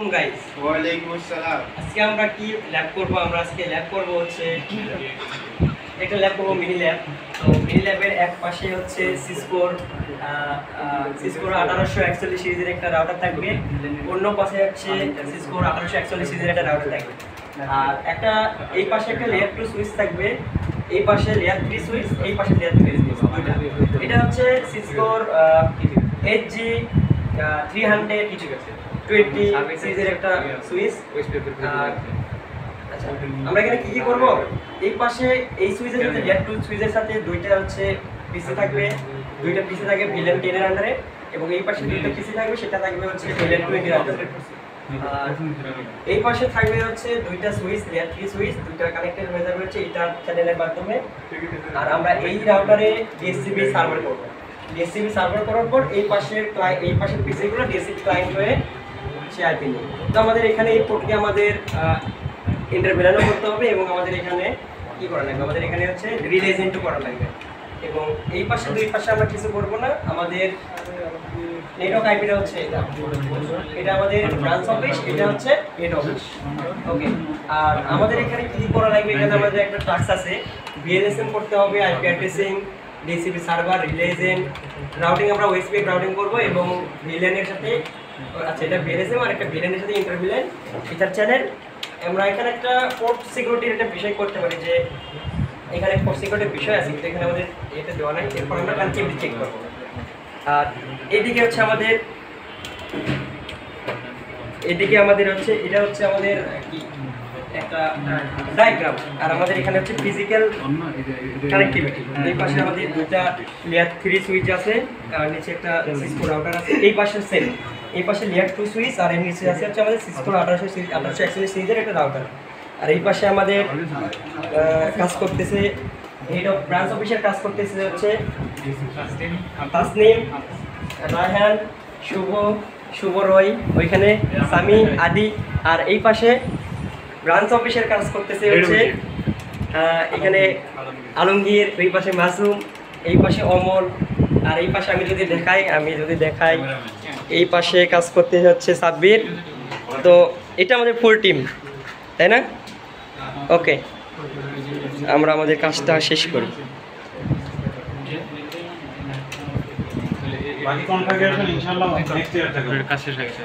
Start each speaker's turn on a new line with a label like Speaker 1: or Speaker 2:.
Speaker 1: আলাইকুম গাইস।
Speaker 2: ওয়ালাইকুম আসসালাম।
Speaker 1: আজকে আমরা কি ল্যাব করব? আমরা আজকে ল্যাব করব হচ্ছে একটা ল্যাব করব মিনি ল্যাব। তো মিনি ল্যাবের এক পাশে হচ্ছে সিসকোর 1841 সিরিজের একটা রাউটার থাকবে, অন্য পাশে হচ্ছে সিসকোর 1841 সিরিজের একটা রাউটার থাকবে। আর একটা এই পাশে একটা লেয়ার 2 সুইচ থাকবে, এই পাশে লেয়ার 3 সুইচ, এই পাশে লেয়ার 3 সুইচ। এটা হচ্ছে সিসকোর HG 320 সিরিজের একটা সুইচ। আচ্ছা, আমরা এখানে কি করব? এই পাশে এই সুইচের সাথে লেয়ার 2 সুইচের সাথে দুইটা হচ্ছে পিসি থাকবে, দুইটা পিসি থাকবে ভিলেন 10 এর আন্ডারে, এবং এই পাশে দুইটা পিসি থাকবে, সেটা থাকবে হচ্ছে ভিলেন 20 এর আন্ডারে। আর এই পাশে থাকবে হচ্ছে দুইটা সুইচ, লেয়ার 3 সুইচ, দুইটা কানেক্টেড হয়ে যাবে হচ্ছে ইন্টার চ্যানেলের মাধ্যমে। আর আমরা এই রাউটারে ডিএসসিবি সার্ভার করব। ডিএসসিবি সার্ভার করার পর এই পাশের পিসিগুলো ডিএসসিবি ক্লায়েন্ট হয়ে সে আইপি নেবে। তো আমাদের এখানে এই পোর্টকে আমাদের ইন্টারভিলানো করতে হবে, এবং আমাদের এখানে কি করা লাগবে? আমাদের এখানে হচ্ছে রিলে এজেন্টও করা লাগবে। এবং এই পাশে দুই পাশে আমরা কিছু করব না, আমাদের নেটওয়ার্ক আইপিটা হচ্ছে এটা আমাদের ব্রাঞ্চ অফিস, এটা হচ্ছে হেড অফিস। ওকে, আর আমাদের এখানে কি করা লাগবে? এখানে আমাদের একটা টাস্ক আছে, ভিএলএসএম করতে হবে, IP addressing, DCP server, relay agent, routing আমরা ওএসপি রাউটিং করব, এবং ভিলেনের সাথে আচ্ছা এটা ভিএলএসএম আর একটা ভিলেনের সাথে ইন্টারভিলেন ইথার চ্যানেল। আমরা এখানে একটা পোর্ট সিকিউরিটির একটা বিষয় করতে পারি, যে এখানে পোর্ট সিকিউরিটির বিষয় আছে কিন্তু এখানে আমাদের এটা দেওয়া নাই। এরপর আমরা কানেক্টিভিটি চেক করব। আর এদিকে হচ্ছে আমাদের হচ্ছে এটা হচ্ছে আমাদের কি একটা ডায়াগ্রাম, আর আমাদের এখানে হচ্ছে ফিজিক্যাল কানেক্টিভিটি। এই পাশে আমাদের দুটো লেয়ার 3 সুইচ আছে, আর নিচে একটা সিসকো রাউটার আছে। এই পাশে সেম, এই পাশে লেয়ার 2 সুইচ, আর এর নিচে আছে হচ্ছে আমাদের সিসকো 1841 সিরিজের একটা রাউটার। আর এই পাশে আমাদের কাজ করতেছে হেড অফ ব্রাঞ্চ অফিসের কাজ করতেছে হচ্ছে তাসনিম, রায়হান, শুভ রয়, ওইখানে সামি, আদি। আর এই পাশে ব্রাঞ্চ অফিসের কাজ করতেছে হচ্ছে এখানে আলমগীর, ওই পাশে মাসুম, এই পাশে অমল। আর এই পাশে আমি যদি দেখাই এই পাশে কাজ করতে হচ্ছে সাব্বির। তো এটা আমাদের ফুল টিম, তাই না? ওকে, আমরা আমাদের কাজটা শেষ করি।
Speaker 2: বাকি কনফিগারেশন ইনশাআল্লাহ নেক্সট ইয়ার থাকবে।
Speaker 3: কাজ শেষ হয়ে গেছে।